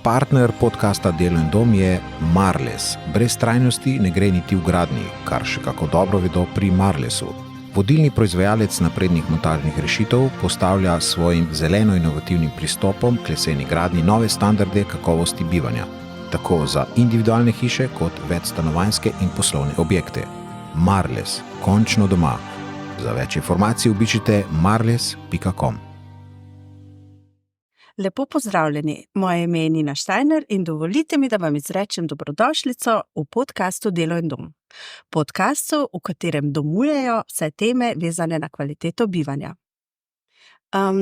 Partner podcasta Delo in dom je Marles. Brez trajnosti ne gre niti v gradnji, kar še kako dobro vedo pri Marlesu. Vodilni proizvajalec naprednih montažnih rešitev postavlja s svojim zeleno-inovativnim pristopom k leseni gradnji nove standarde kakovosti bivanja, tako za individualne hiše kot večstanovanjske in poslovne objekte. Marles, končno doma. Za več informacij obiščite marles.com. Lepo pozdravljeni, moje ime je Nina Steiner in dovolite mi, da vam izrečem dobrodošlico v podcastu Delo in dom. Podcastu, v katerem domujejo vse teme vezane na kvaliteto bivanja.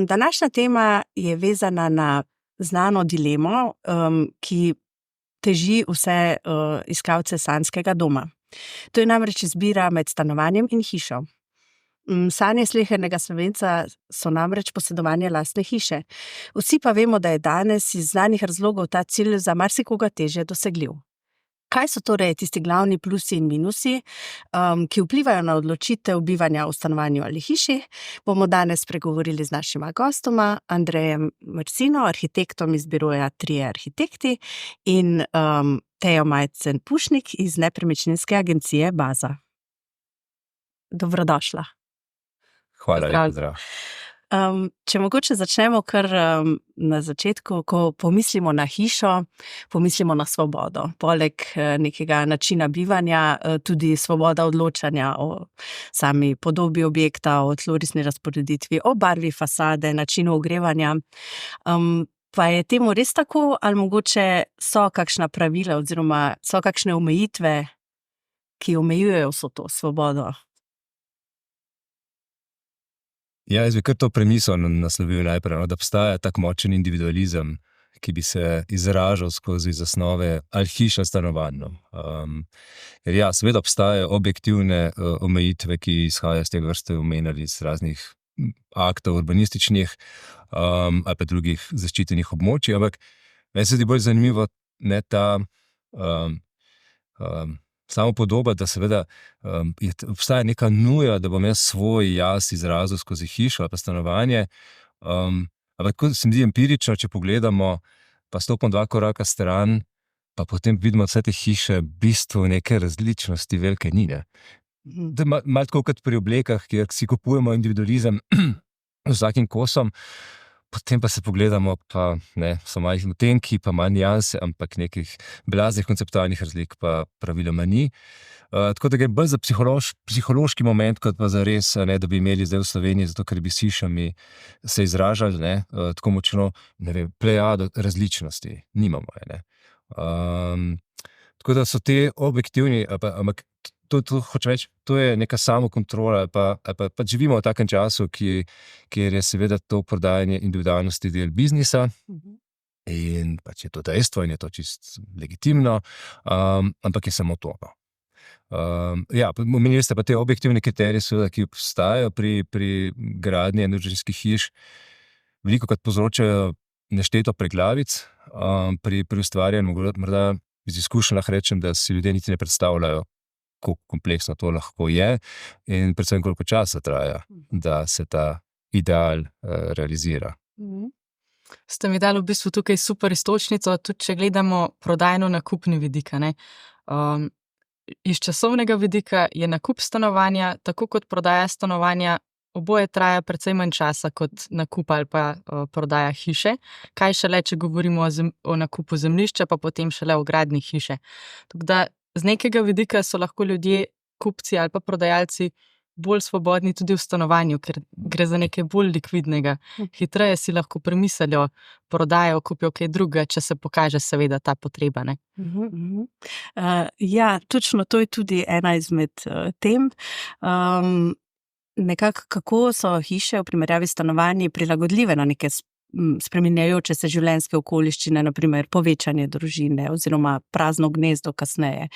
Današnja tema je vezana na znano dilemo, ki teži vse iskalce sanjskega doma. To je namreč izbira med stanovanjem in hišo. Sanje slehernega Slovenca so namreč posedovanje lastne hiše. Vsi pa vemo, da je danes iz znanih razlogov ta cilj za marsikoga težje dosegljiv. Kaj so torej tisti glavni plusi in minusi, ki vplivajo na odločitev bivanja v stanovanju ali hiši, bomo danes pregovorili z našima gostoma, Andrejem Mrsino, arhitektom iz biroja Trije arhitekti in Tejo Majcen-Pušnik iz nepremičninske agencije Baza. Dobrodošla. Hvala, lep pozdrav. Če mogoče začnemo kar na začetku, ko pomislimo na hišo, pomislimo na svobodo. Poleg nekega načina bivanja, tudi svoboda odločanja o sami podobi objekta, o tlorisni razporeditvi, o barvi fasade, načinu ogrevanja. Pa je temu res tako, ali mogoče so kakšna pravila oziroma so kakšne omejitve, ki omejujejo vso to svobodo? Ja, jaz bi kar to premiso naslovil najprej, da obstaja tak močen individualizem, ki bi se izražal skozi zasnove ali hiša stanovanja. Ker ja, seveda obstajajo objektivne omejitve, ki izhajajo z tega vrste omenjali iz raznih aktov urbanističnih ali pa drugih zaščitenih območij, ampak meni se zdi bolj zanimivo ne ta samo podoba, da seveda obstaja neka nuja, da bom jaz svoj jaz izrazil skozi hišo ali pa stanovanje, ampak ko se mi zdi empirično, če pogledamo, pa stopimo 2 koraka stran, pa potem vidimo vse te hiše v bistvu neke različnosti velike ni, ne. Malo tako kot pri oblekah, kjer si kupujemo individualizem z vsakim kosom, potem pa se pogledamo, pa ne, so majhni odtenki, pa manj nianse, ampak nekih blaznih konceptualnih razlik pa praviloma ni. Tako da gre bolj za psihološki moment, kot pa za res, ne, da bi imeli zdaj v Sloveniji, zato ker bi s hišami se izražali, ne, tako močno, ne vem, plejado različnosti. Nimamo je, ne. Tako da so te objektivni, ampak to hočem reči, to je neka samokontrola ali pa živimo v takem času, kjer je seveda to prodajanje individualnosti del biznisa in pač je to dejstvo in je to čisto legitimno, ampak je samo to. Ja, omenili ste pa te objektivne kriterije, seveda, ki obstajajo pri gradnji enoženjskih hiš, velikokrat povzročajo nešteto preglavic, pri ustvarjanju, morda iz izkušenj lahko rečem, da si ljudje niti ne predstavljajo, kako kompleksno to lahko je in predvsem koliko časa traja, da se ta ideal realizira. Ste mi dali v bistvu tukaj super iztočnico, tudi če gledamo prodajno-nakupni vidik, ne. Iz časovnega vidika je nakup stanovanja, tako kot prodaja stanovanja, oboje traja precej manj časa kot nakup ali pa prodaja hiše. Kaj šele, če govorimo o nakupu zemljišča, pa potem šele o gradnji hiše. Tako da z nekega vidika so lahko ljudje, kupci ali pa prodajalci bolj svobodni tudi v stanovanju, ker gre za nekaj bolj likvidnega. Hitreje si lahko premislijo, prodajo, kupijo kaj drugega, če se pokaže seveda ta potreba, ne. Ja, točno to je tudi ena izmed tem. Nekako kako so hiše v primerjavi s stanovanji prilagodljive na neke spreminjajoče se življenjske okoliščine, na primer povečanje družine oziroma prazno gnezdo kasneje.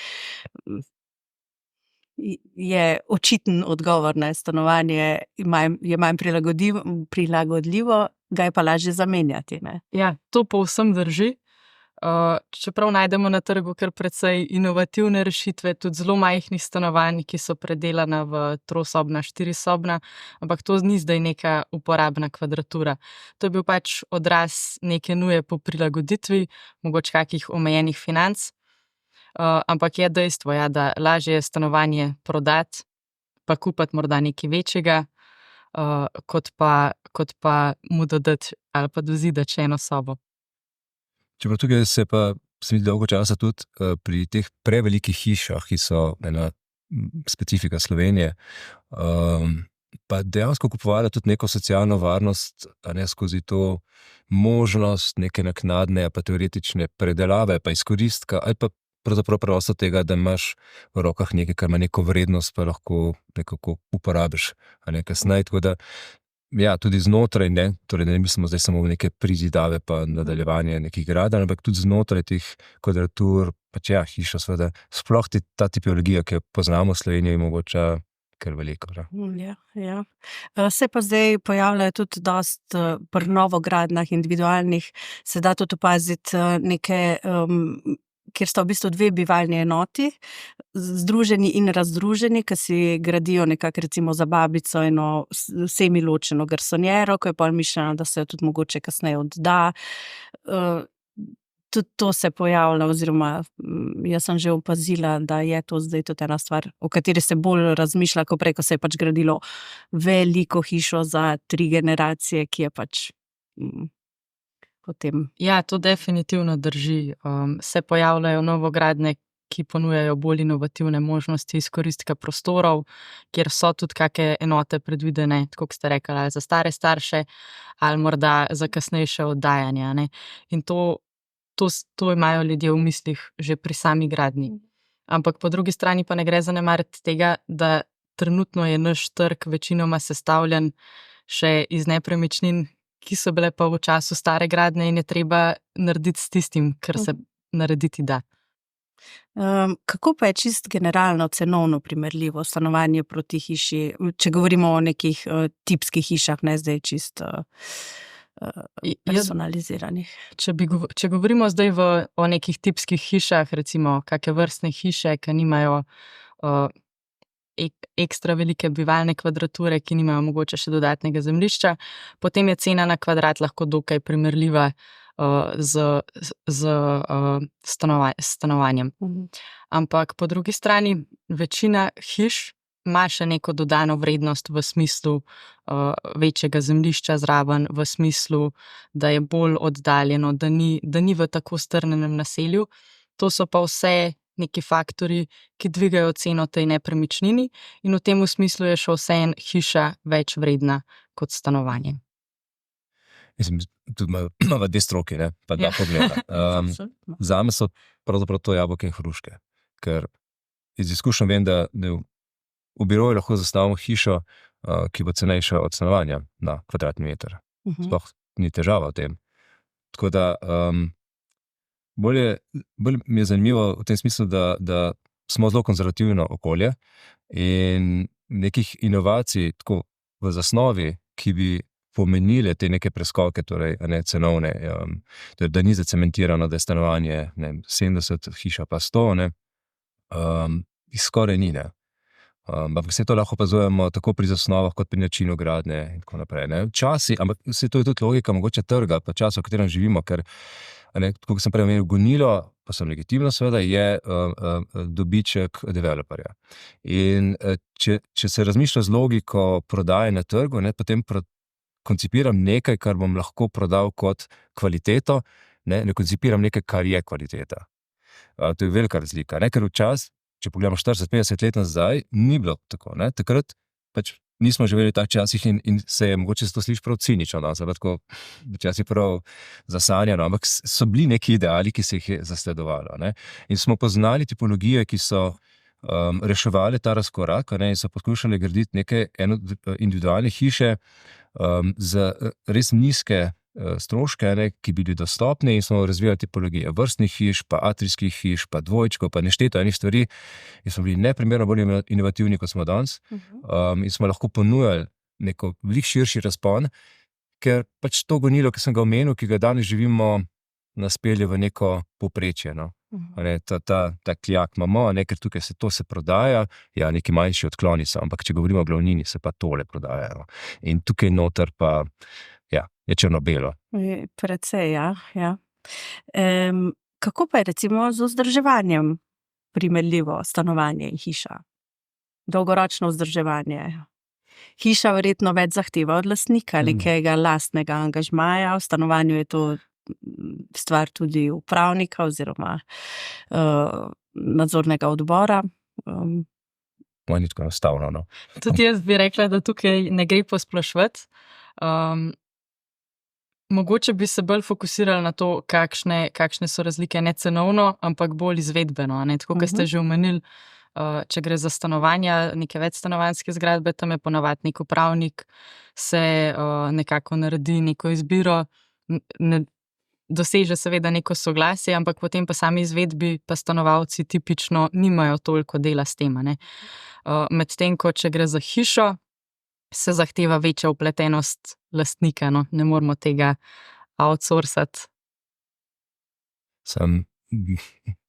Je očiten odgovor, ne, stanovanje je manj prilagodljivo, ga je pa lažje zamenjati, ne. Ja, to povsem drži. Čeprav najdemo na trgu kar precej inovativne rešitve, tudi zelo majhnih stanovanj, ki so predelana v trosobna, štirisobna, ampak to ni zdaj neka uporabna kvadratura. To je bil pač odraz neke nuje po prilagoditvi, mogoče kakih omejenih financ, ampak je dejstvo, ja, da lažje je stanovanje prodati, pa kupiti morda nekaj večjega, kot pa mu dodati ali pa dozidati še eno sobo. Čeprav tukaj se mi dolgo časa tudi pri teh prevelikih hišah, ki so ena specifika Slovenije, pa dejansko kupovala tudi neko socialno varnost, a ne skozi to možnost neke naknadne, pa teoretične predelave, pa izkoristka, ali pa pravzaprav prosto tega, da imaš v rokah nekaj, kar ima neko vrednost, pa lahko nekako uporabiš, a ne kasneje. Tako da, ja, tudi znotraj, torej ne mislimo zdaj samo v neke prizidave pa nadaljevanje nekih gradenj, ampak tudi znotraj teh kvadratur, pač ja, hiša seveda, sploh ta tipologija, ki jo poznamo v Sloveniji, je mogoče kar veliko. Ja. Se pa zdaj pojavljajo tudi dosti pri novogradnjah individualnih, se da tudi opaziti neke, kjer sta v bistvu dve bivalni enoti, združeni in razdruženi, ki si gradijo nekako recimo za babico eno semiločeno garsonjero, ko je pol mišljeno, da se jo tudi mogoče kasneje odda. Tudi to se pojavlja, oziroma jaz sem že opazila, da je to zdaj tudi ena stvar, o kateri se bolj razmišlja, ko prej, ko se je pač gradilo veliko hišo za 3 generacije, ki je pač potem. Ja, to definitivno drži. Se pojavljajo novogradnje, ki ponujajo bolj inovativne možnosti izkoristka prostorov, kjer so tudi kakšne enote predvidene, tako kot ste rekli, ali za stare starše, ali morda za kasnejše oddajanje, ne. In to imajo ljudje v mislih že pri sami gradnji. Ampak po drugi strani pa ne gre zanemariti tega, da trenutno je naš trg večinoma sestavljen še iz nepremičnin, ki so bile pa v času stare gradnje in je treba narediti s tistim, kar se narediti da. Kako pa je čisto generalno cenovno primerljivo stanovanje proti hiši, če govorimo o nekih tipskih hišah, ne zdaj čisto personaliziranih? Če govorimo zdaj o nekih tipskih hišah, recimo kakšne vrstne hiše, ki nimajo ekstra velike bivalne kvadrature, ki nimajo mogoče še dodatnega zemljišča, potem je cena na kvadrat lahko dokaj primerljiva z stanovanjem. Ampak po drugi strani večina hiš ima še neko dodano vrednost v smislu večjega zemljišča zraven, v smislu, da je bolj oddaljeno, da ni v tako strnjenem naselju. To so pa vse neki faktori, ki dvigajo ceno tej nepremičnini, in v tem smislu je še vseeno hiša več vredna kot stanovanje. Mislim, tudi imamo 2 stroki, ne, pa 2 pogleda. Zame so pravzaprav to jabolke in hruške, ker iz izkušenj vem, da v biroju lahko zastavimo hišo, ki bo cenejša od stanovanja na kvadratni meter. Sploh ni težava v tem. Tako da bolj mi je zanimivo v tem smislu, da smo zelo konzervativno okolje in nekih inovacij tako v zasnovi, ki bi pomenile te neke preskoke, torej cenovne, da ni zacementirano, da je stanovanje 70, hiša pa 100, skoraj ni, ne. Ampak vse to lahko opazujemo tako pri zasnovah, kot pri načinu gradnje in tako naprej, ne. Včasih, ampak vse to je tudi logika mogoče trga, pa časa, v katerem živimo, ker, tako kot sem prej omenil, gonilo, pa sem legitimno seveda, je dobiček developerja. In če se razmišlja z logiko prodaje na trgu, potem koncipiram nekaj, kar bom lahko prodal kot kvaliteto, ne koncipiram nekaj, kar je kvaliteta. To je velika razlika, ker včasih, če pogledamo 40-50 let nazaj, ni bilo tako, ne. Takrat pač nismo živeli v tak časih in se je mogoče to sliši prav cinično, ampak tako včasih prav zasanjano, ampak so bili neki ideali, ki se jih je zasledovalo, ne. In smo poznali tipologije, ki so reševali ta razkorak, in so poskušali graditi neke individualne hiše za res nizke stroške, ki bi bili dostopni, in smo razvijali tipologije vrstnih hiš, pa atrijskih hiš, pa dvojčkov, pa nešteto enih stvari, in smo bili neprimerno bolj inovativni, kot smo danes, in smo lahko ponujali neko veliko širši razpon, ker pač to gonilo, ki sem ga omenil, ki ga danes živimo nas pelje v neko povprečje. No. Ta kljak imamo, ker tukaj se prodaja, neki manjši odkloni so, ampak če govorimo o glavnini, se pa tole prodajajo. In tukaj noter pa je črno-belo. Precej, ja. Kako pa je recimo z vzdrževanjem primerljivo stanovanje in hiša? Dolgoročno vzdrževanje. Hiša verjetno več zahteva od lastnika, nekega lastnega angažmaja, v stanovanju je to stvar tudi upravnika oziroma nadzornega odbora. Ni tako enostavno. No. Tudi jaz bi rekla, da tukaj ne gre posploševati. Mogoče bi se bolj fokusirali na to, kakšne so razlike ne cenovno, ampak bolj izvedbeno. Tako, kot ste že omenili, če gre za stanovanja, neke večstanovanjske zgradbe, tam je ponavadi nek upravnik, se nekako naredi neko izbiro, doseže seveda neko soglasje, ampak potem pa sami izvedbi pa stanovalci tipično nimajo toliko dela s tem. Medtem ko če gre za hišo, se zahteva večja vpletenost lastnika, ne moramo tega outsourcati.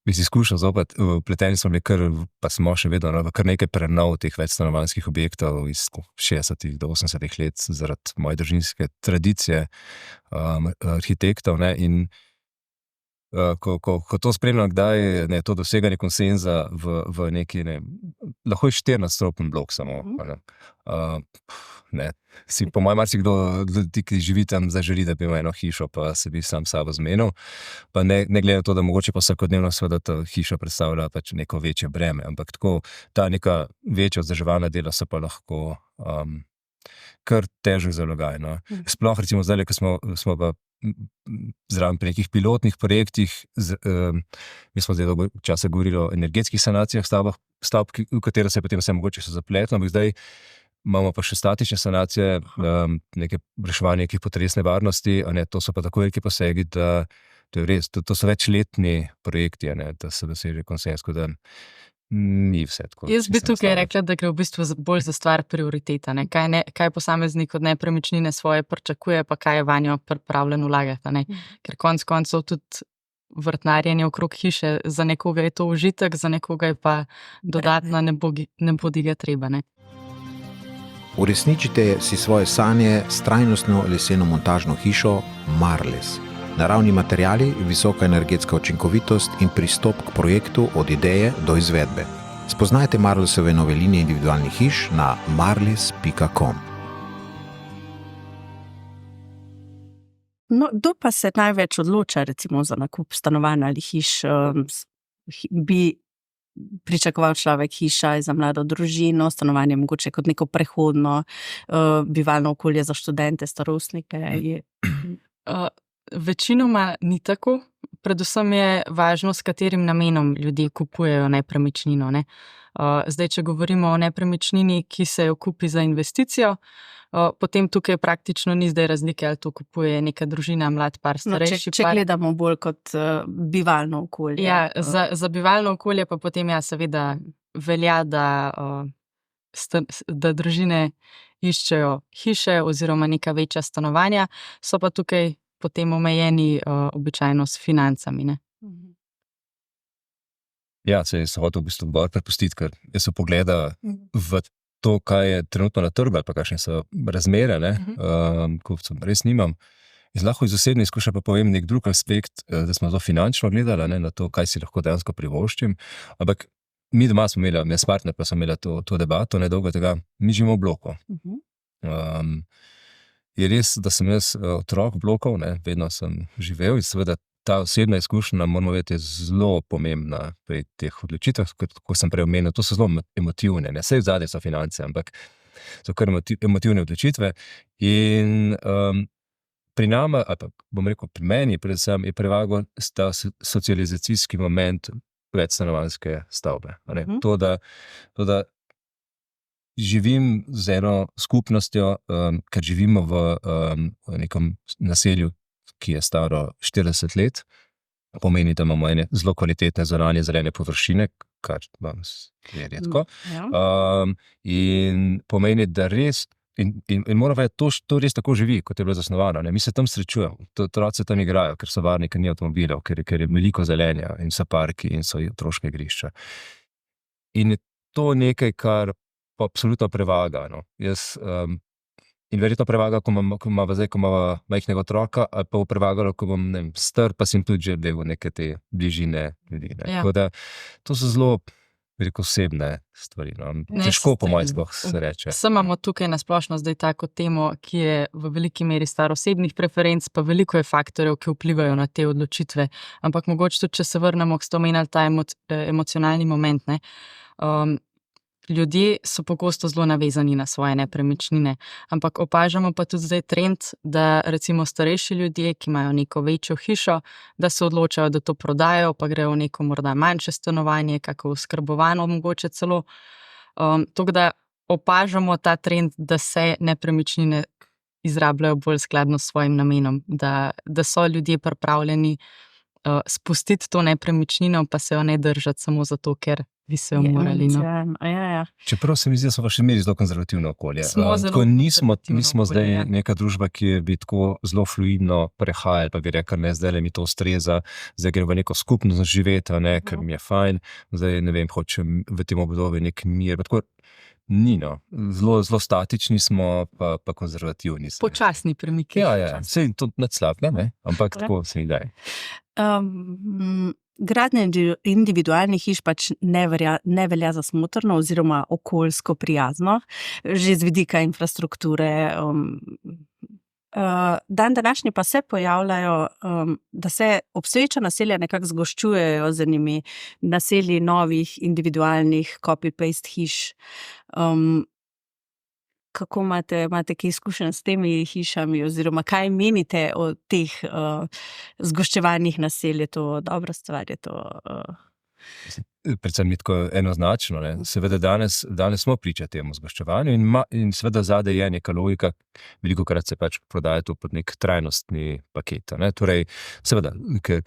Bi si izkušal zopet, vpleteni smo bili pa smo še vedno kar nekaj prenov teh večstanovanjskih objektov iz 60. do 80. let zaradi moje družinske tradicije arhitektov. In ko to spremljam, kdaj je to doseganje konsenza v neki, lahko je 14-stropen blok samo. Si po mojem marsikdo, ki živi tam, zaželi, da bi imel eno hišo, pa se bi sam sabo zmenil. Pa ne glede na to, da mogoče pa vsakodnevno seveda ta hiša predstavlja pač neko večje breme, ampak tako ta neka večja vzdrževalna dela so pa lahko kar težek zalogaj. Sploh recimo zdaj, ko smo pa zraven pri nekih pilotnih projektih, mi smo zdaj dolgo časa govorili o energetskih sanacijah stavb, v katero se potem vse mogoče so zapletno, ampak zdaj imamo pa še statične sanacije, neke reševanje nekih potresne varnosti, to so pa tako veliki posegi, da to je res, to so večletni projekti, da se doseže konsenz, da ni vse tako. Jaz bi tukaj rekla, da gre v bistvu bolj za stvar prioriteta. Kaj posameznik od nepremičnine svoje pričakuje, pa kaj je vanjo pripravljen vlagati. Ker konec koncev tudi vrtnarjenje okrog hiše, za nekoga je to užitek, za nekoga je pa dodatna nebodiga treba. Uresničite si svoje sanje s trajnostno leseno montažno hišo Marles. Naravni materiali, visoka energetska učinkovitost in pristop k projektu od ideje do izvedbe. Spoznajte Marlesove nove linije individualnih hiš na marles.com. Kdo pa se največ odloča recimo za nakup stanovanja ali hiš? Bi pričakoval človek hiša za mlado družino, stanovanje mogoče kot neko prehodno bivalno okolje za študente, starostnike? Večinoma ni tako. Predvsem je važno, s katerim namenom ljudje kupujejo nepremičnino. Zdaj, če govorimo o nepremičnini, ki se jo kupi za investicijo, potem tukaj praktično ni zdaj razlike, ali to kupuje neka družina, mlad par, starejši par. Če gledamo bolj kot bivalno okolje. Ja, za bivalno okolje pa potem seveda velja, da družine iščejo hiše oziroma neka večja stanovanja, so pa tukaj potem omejeni običajno s financami. Ja, se je hotel v bistvu bolj prepustiti, ker jaz se pogleda v to, kaj je trenutno na trgu, ali pa kakšne so razmere, kupcev res nimam. Lahko iz osebne izkušnje pa povem nek drug aspekt, da smo to finančno gledali, na to, kaj si lahko dejansko privoščim. Ampak mi doma smo imeli, mi s partner pa smo imeli to debato, nedolgo tega, mi živimo v bloku. Je res, da sem jaz otrok blokov, vedno sem živel in seveda ta osebna izkušnja, moramo vedeti, je zelo pomembna pri teh odločitvah, kot sem prej omenil, to so zelo emotivne, saj zadnje so finance, ampak so kar emotivne odločitve in pri nama, ali pa bom rekel pri meni, predvsem je prevagal ta socializacijski moment večstanovanjske stavbe. To, da živim z eno skupnostjo, ker živimo v nekem naselju, ki je staro 40 let, pomeni, da imamo ene zelo kvalitetne zunanje zelene površine, kar je redko. In pomeni, da res In moram vedeti, to res tako živi, kot je bilo zasnovano. Ne? Mi se tam srečujemo, otroci tam igrajo, ker so varni, ker ni avtomobilov, ker je veliko zelenja in so parki in so otroške igrišča. In je to nekaj, kar pa absolutno prevaga. No? In verjetno prevaga, ko imamo majhnega otroka, ali pa bo prevagalo, ko bom star, pa sem tudi želel v neke te bližine ljudi. Ne? Ja. Tako da to so zelo osebne stvari. No? Težko po mojem sploh se reče. Sem imamo tukaj nasplošno zdaj tako temo, ki je v veliki meri stvar osebnih preferenc, pa veliko je faktorjev, ki vplivajo na te odločitve. Ampak mogoče tudi, če se vrnemo, ko ste omenjali ta emocionalni moment, ne. Ljudje so pogosto zelo navezani na svoje nepremičnine, ampak opažamo pa tudi zdaj trend, da recimo starejši ljudje, ki imajo neko večjo hišo, da se odločajo, da to prodajo, pa grejo v neko morda manjše stanovanje, kako oskrbovano mogoče celo. Tako da opažamo ta trend, da se nepremičnine izrabljajo bolj skladno s svojim namenom, da so ljudje pripravljeni spustiti to nepremičnino, pa se jo ne držati samo zato, ker bi se jo morali. No. Ja. Čeprav se mi zdi, da smo pa še imeli zelo konzervativno okolje. Smo Nismo zdaj neka družba, ki bi tako zelo fluidno prehajali, pa bi rekli, ne, zdaj mi to ustreza, zdaj grem v neko skupnost živeti, ker mi je fajn, zdaj ne vem, hočem v tem obdobju nek mir. Tako ni, no. Zelo statični smo, pa konzervativni. Počasni premiki. Ja, sej to nad slab, ne? Ampak tako se mi daje. Gradnja individualnih hiš pač ne velja za smotrno oziroma okoljsko prijazno, že z vidika infrastrukture. Dan današnji pa se pojavljajo, da se obstoječa naselja nekako zgoščujejo z enimi naselji novih individualnih copy-paste hiš. Kako imate kaj izkušenj s temi hišami oziroma kaj menite o teh zgoščevanjih naselj? Je to dobra stvar? Je to... Predvsem ni tako enoznačno. Ne? Seveda danes smo priča temu zgoščevanju in seveda zadaj je neka logika, velikokrat se pač prodaja to pod nek trajnostni paket. Ne? Torej, seveda, ker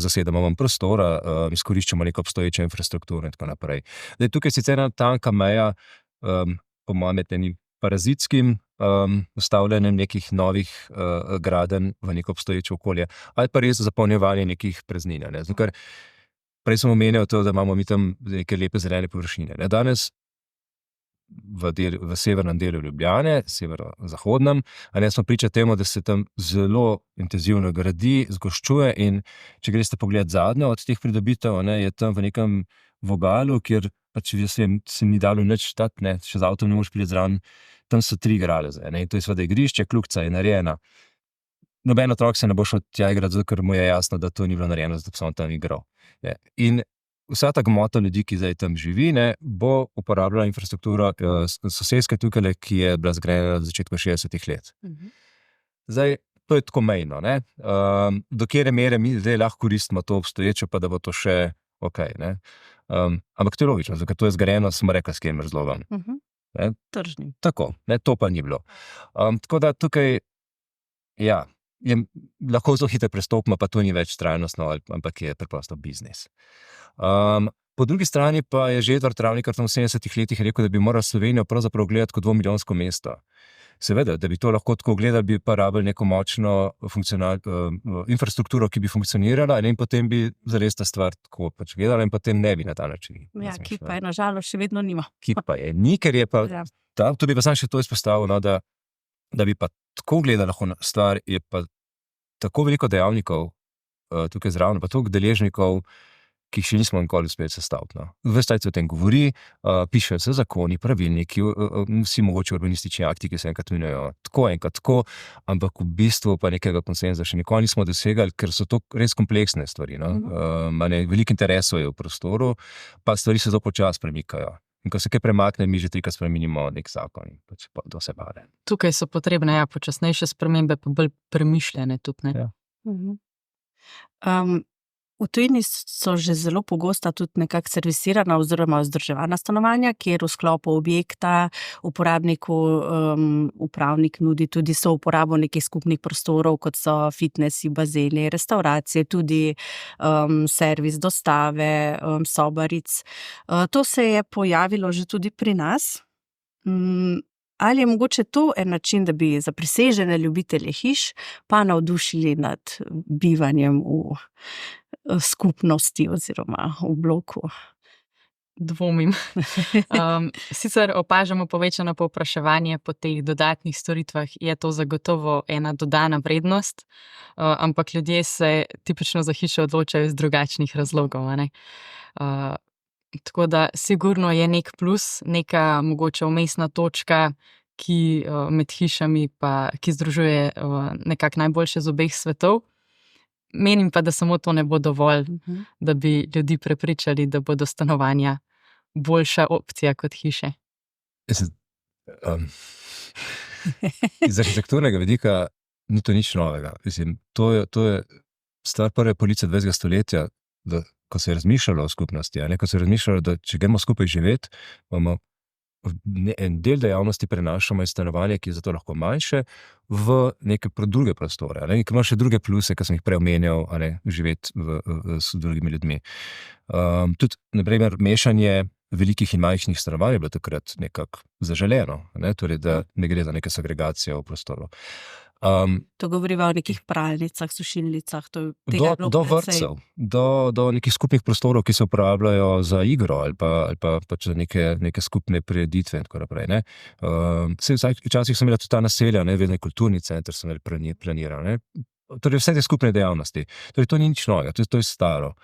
zasedamo manj prostora, izkoriščamo neko obstoječo infrastrukturo in tako naprej. Zdaj, tukaj sicer ena tanka meja, po mojem, med enim parazitskim ustavljanjem nekih novih gradenj v neko obstoječe okolje, ali pa res zapolnjevanje nekih praznin. Ne? Zato, ker prej sem omenjal to, da imamo mi tam neke lepe zelene površine. Ne? Danes v severnem delu Ljubljane, severozahodnem, smo priča temu, da se tam zelo intenzivno gradi, zgoščuje in če greste pogledat zadnjo od teh pridobitev, je tam v nekem vogalu, kjer pač se ni dalo nič stati, še z avtom ne moreš priti zraven, tam so 3 igrale zdaj. In to je seveda igrišče, kljukica je narejena. Noben otrok se ne bo šel tja igrati, zato ker mu je jasno, da to ni bilo narejeno, zato bi samo tam igral. In vsa ta gmota ljudi, ki zdaj tam živi, bo uporabljala infrastrukturo sosedske tukaj, ki je bila zgrajena na začetku 60-ih let. Zdaj, to je tako mejno. Do kere mere mi zdaj lahko koristimo to obstoječo, pa da bo to še okej. Ampak to je logično, zato to je zgrajeno, smo rekli, s katerim razlogom. Tržnim. Tako, to pa ni bilo. Tako da tukaj, ja, lahko zelo hitro prestopimo, pa to ni več trajnostno, ampak je preprosto biznis. Po drugi strani pa je že Edvard Travnikar v 70-ih letih rekel, da bi moral Slovenijo pravzaprav gledati kot 2-milijonsko mesto. Seveda, da bi to lahko tako gledali, bi pa rabili neko močno infrastrukturo, ki bi funkcionirala, in potem bi zares ta stvar tako pač gledala in potem ne bi na ta način. Ja, ki pa je nažalost še vedno nima. Ki pa je ni, ker je pa, to bi pa sam še to izpostavil, da bi pa tako gledala stvar, je pa tako veliko dejavnikov tukaj zraven, pa toliko deležnikov, ki jih še nismo nikoli uspeli sestaviti. Ves čas se o tem govori, pišejo se zakoni, pravilniki, vsi mogoče urbanistični akti, ki se enkrat imenujejo tako, ampak v bistvu pa nekega konsenza še nikoli nismo dosegali, ker so to res kompleksne stvari. Veliko interesov je v prostoru, pa stvari se zelo počasi premikajo. In ko se kaj premakne, mi že 3-krat spremenimo nek zakon in pač to se pade. Tukaj so potrebne počasnejše spremembe, pa bolj premišljene tudi. Ja. V tujini so že zelo pogosta tudi nekako servisirana oziroma vzdrževana stanovanja, kjer v sklopu objekta uporabniku upravnik nudi tudi souporabo nekih skupnih prostorov, kot so fitnesi, bazeni, restauracije, tudi servis dostave, sobaric. To se je pojavilo že tudi pri nas. Ali je mogoče to en način, da bi zaprisežene ljubitelje hiš pa navdušili nad bivanjem v skupnosti oziroma v bloku? Dvomim. Sicer opažamo povečano povpraševanje po teh dodatnih storitvah, je to zagotovo ena dodana vrednost, ampak ljudje se tipično za hišo odločajo iz drugačnih razlogov, a ne. Tako da sigurno je nek plus, neka mogoče vmesna točka, ki med hišami pa, ki združuje nekako najboljše z obeh svetov. Menim pa, da samo to ne bo dovolj, da bi ljudi prepričali, da bodo stanovanja boljša opcija kot hiše. Iz arhitekturnega vidika ni to nič novega. Mislim, to je stvar prve polovice 20. stoletja, ko se je razmišljalo o skupnosti, ko se je razmišljalo, da če gremo skupaj živeti, bomo en del dejavnosti prenašamo iz stanovanja, ki je zato lahko manjše, v neke druge prostore, ki ima še druge pluse, ki sem jih prej omenjal, živeti s drugimi ljudmi. Tudi, naprimer, mešanje velikih in majhnih stanovanj je bilo takrat nekako zaželeno, torej, da ne gre za neke segregacije v prostoru. To govoriva o nekih pralnicah, sušilnicah, do vrtcev, do nekih skupnih prostorov, ki se uporabljajo za igro ali pa pač za neke skupne prireditve in tako naprej. Včasih so imeli tudi ta naselja, vedno je kulturni center, so imeli planiran. Torej vse te skupne dejavnosti. Torej to ni nič novega, to je staro.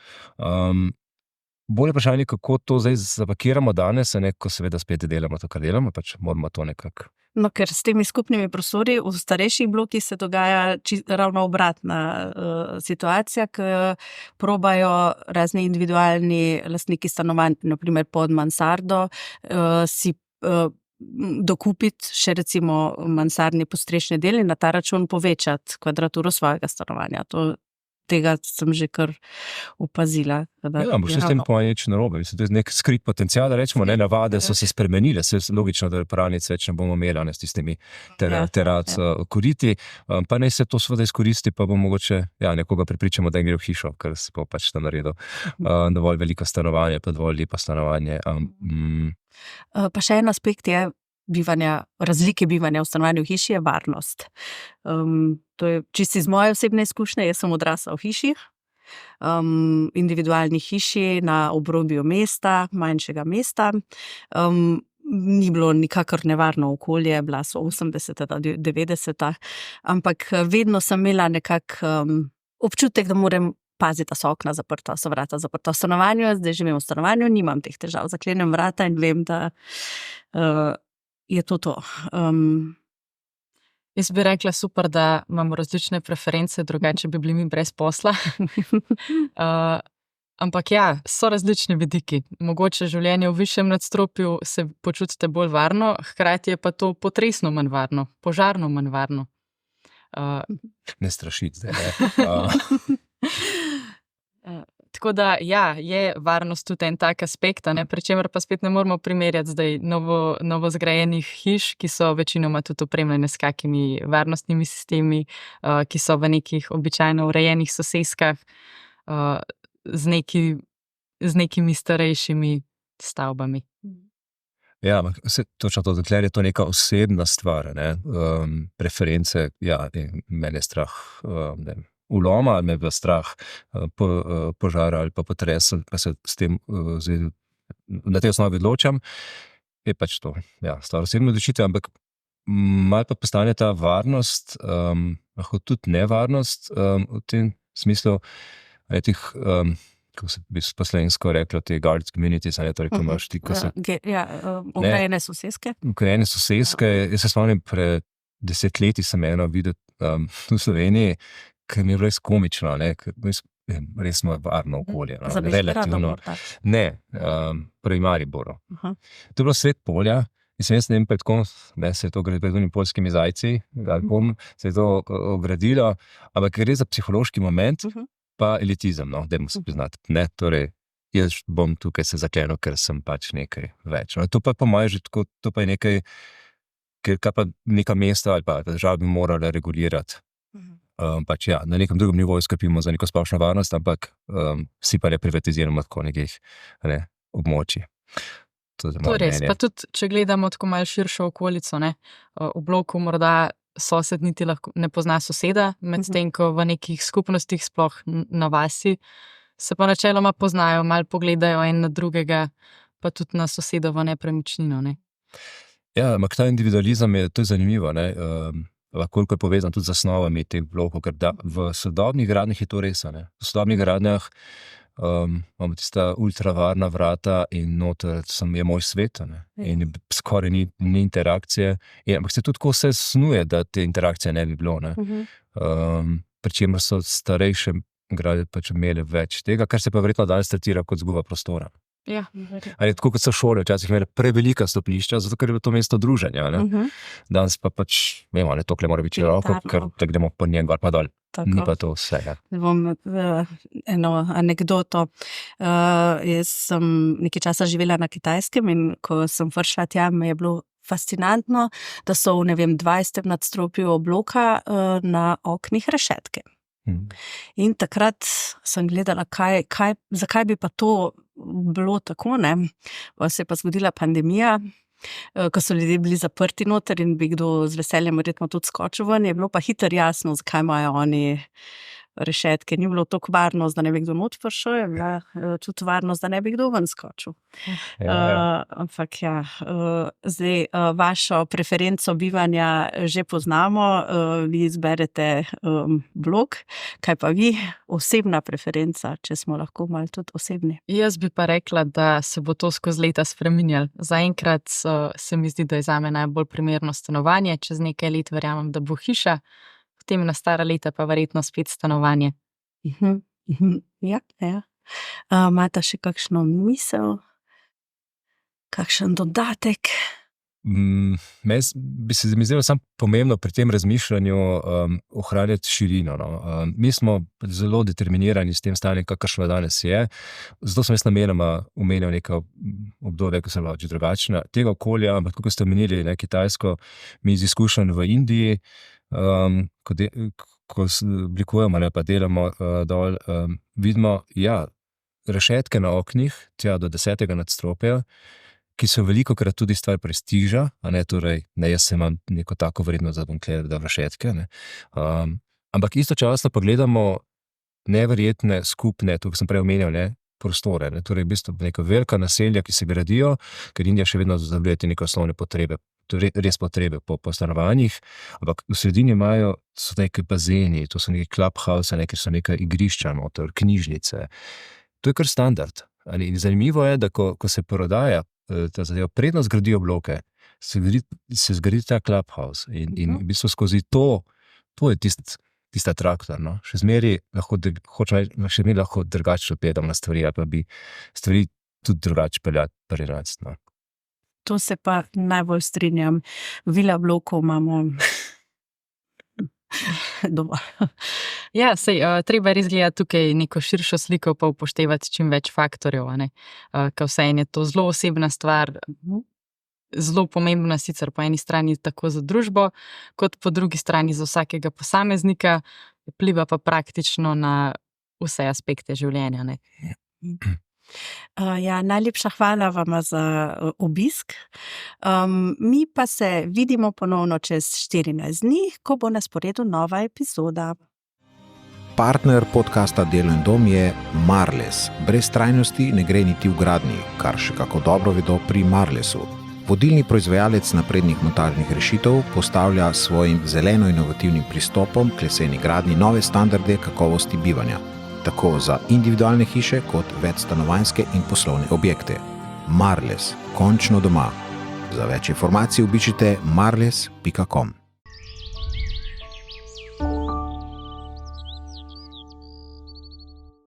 Bolje vprašanje, kako to zdaj zapakiramo danes, ko seveda spet delamo to, kar delamo, pač moramo to nekako. No, ker s temi skupnimi prostori v starejših blokih se dogaja ravno obratna situacija, ki probajo razni individualni lastniki stanovanj, naprimer pod mansardo, si dokupiti še recimo mansardni podstrešni del in na ta račun povečati kvadraturo svojega stanovanja. Tega sem že kar opazila. Ampak še s tem pa nič narobe. To je nek skrit potencial, da rečemo, navade so se spremenile, se je logično, da pralnic več ne bomo imeli s tistimi terac koriti, pa naj se to seveda izkoristi, pa bomo mogoče nekoga prepričamo, da gre v hišo, ker se bo pač tam naredil dovolj veliko stanovanje, pa dovolj lepo stanovanje. Pa še en aspekt je razlike bivanja v stanovanju v hiši je varnost. To je čisto iz moje osebne izkušnje, jaz sem odrasla v hiši, individualni hiši na obrobju mesta, manjšega mesta. Ni bilo nikakor nevarno okolje, bila so 80. 90. Ampak vedno sem imela občutek, da moram paziti, da so okna zaprta, so vrata zaprta. V stanovanju, zdaj živim v stanovanju, nimam teh težav, zaklenem vrata in vem, da je to. Jaz bi rekla super, da imamo različne preference, drugače bi bili mi brez posla. Ampak so različni vidiki. Mogoče življenje v višjem nadstropju se počutite bolj varno, hkrati je pa to potresno manj varno, požarno manj varno. Ne strašiti zdaj. Tako da, je varnost tudi en tak aspekt, pri čemer pa spet ne moramo primerjati zdaj novo zgrajenih hiš, ki so večinoma tudi opremljene s kakimi varnostnimi sistemi, ki so v nekih običajno urejenih soseskah, z nekimi starejšimi stavbami. Točno to, dokler je to neka osebna stvar, preference, mene je strah, vloma, ali me je strah požara ali pa potresa, pa se s tem na tej osnovi odločam, je pač to, stvar osebne odločitve, ampak malo pa postane ta varnost, lahko tudi nevarnost v tem smislu, teh, kako se bi po slovensko reklo, te guard communities, torej, ko imaš ti, ko se... Ukrajene soseske. Ukrajene soseske, jaz se spomnim, pred 10 leti sem eno videl v Sloveniji, ker mi je res komično, res smo varno okolje. Relativno. Ne, prvi Mariboru. To je bilo sred polja in sem jaz ne vem, se je to gradilo poljskimi zajci, se je to ogradilo, ampak gre za psihološki moment, pa elitizem, dajmo se priznati. Torej, jaz bom tukaj se zaklenil, ker sem pač nekaj več. To pa po moje že tako, to pa je nekaj, kar pa neka mesta ali pa država bi morala regulirati. Pač na nekem drugem nivoju skrbimo za neko splošno varnost, ampak vsi pa ne privatiziramo tako nekih območij. To je To moje je res. mnenje. Pa tudi, če gledamo tako malo širšo okolico, ne, v bloku morda sosed niti lahko ne pozna soseda, medtem ko v nekih skupnostih, sploh na vasi, se pa načeloma poznajo, malo pogledajo en na drugega, pa tudi na sosedovo nepremičnino. Ne. Ja, ampak ta individualizem je, to je zanimivo, ne, koliko je povezan tudi z zasnovami teh blokov, ker v sodobnih gradnjah je to res, ne. V sodobnih gradnjah imamo tista ultravarna vrata in noter je moj svet, ne, in skoraj ni interakcije, ampak se tudi tako vse snuje, da te interakcije ne bi bilo, ne. Pričemer so starejše grade pač imeli več tega, kar se pa verjetno danes tretira kot izguba prostora. Ja, Ali tako kot so šole včasih imeli prevelika stopnišča, zato ker je bilo to mesto druženja, ne. Danes pa pač, vemo, ne, tokle mora biti široko, ker da gremo po njem gor pa dol. Ni pa to vse. Ja. Bom eno anekdoto. Jaz sem nekaj časa živela na Kitajskem in ko sem prišla tja, me je bilo fascinantno, da so v 20. nadstropju bloka na oknih rešetke. In takrat sem gledala, zakaj bi pa to bilo tako, ne. Pa se je pa zgodila pandemija, ko so ljudje bili zaprti noter in bi kdo z veseljem verjetno tudi skočil ven, je bilo pa hitro jasno, zakaj imajo oni rešetke. Ni bilo toliko varnost, da ne bi kdo not prišel, je bila tudi varnost, da ne bi kdo ven skočil. Ampak ja, zdaj vašo preferenco bivanja že poznamo, vi izberete blok, kaj pa vi, osebna preferenca, če smo lahko malo tudi osebni? Jaz bi pa rekla, da se bo to skozi leta spreminjalo. Zaenkrat se mi zdi, da je zame najbolj primerno stanovanje, čez nekaj let verjamem, da bo hiša, potem na stara leta pa verjetno spet stanovanje. Ja. Imate še kakšno misel? Kakšen dodatek? Bi se mi zdelo samo pomembno pri tem razmišljanju ohranjati širino. No. Mi smo zelo determinirani s tem stanjem, kakršno danes je. Zato sem jaz namenoma omenjal neka obdobja, ko so bila drugačna. Tega okolja, ampak kako ste omenili, ne, Kitajsko, mi iz izkušenj v Indiji, ko oblikujemo, ne, pa delamo dol, vidimo, ja, rešetke na oknih, tja do 10. nadstropja, ki so velikokrat tudi stvar prestiža, a ne, torej, ne, jaz imam neko tako vrednost, da bom gledal rešetke, ne. Ampak istočasno pa gledamo neverjetne skupne, to sem prej omenjal, ne, prostore, ne, torej v bistvu neka velika naselja, ki se gradijo, ker Indija še vedno zadovoljuje neke osnovne potrebe, res potrebe po stanovanjih, ampak v sredini so neke bazeni, to so neke clubhouse, neke so neka igrišča noter, knjižnice. To je kar standard. In zanimivo je, da ko se prodaja ta zadeva, predno zgradijo bloke, se zgradi ta clubhouse in v bistvu skozi to je tista traktor, no. Še zmeri lahko drugače gledam na stvari, ali pa bi stvari tudi drugače peljati. No. To se pa najbolj strinjam. Vila blokov imamo dovolj. Ja, treba res gledati tukaj neko širšo sliko, pa upoštevati čim več faktorjev, a ne. Ker vseeno je to zelo osebna stvar, zelo pomembna sicer po eni strani tako za družbo, kot po drugi strani za vsakega posameznika, vpliva pa praktično na vse aspekte življenja, ne. Ja, najlepša hvala vama za obisk. Mi pa se vidimo ponovno čez 14 dni, ko bo na sporedu nova epizoda. Partner podcasta Delo in dom je Marles. Brez trajnosti ne gre niti v gradnji, kar še kako dobro vedo pri Marlesu. Vodilni proizvajalec naprednih montažnih rešitev postavlja s svojim zeleno-inovativnim pristopom k leseni gradnji nove standarde kakovosti bivanja, tako za individualne hiše kot večstanovanjske in poslovne objekte. Marles, končno doma. Za več informacij obiščite marles.com.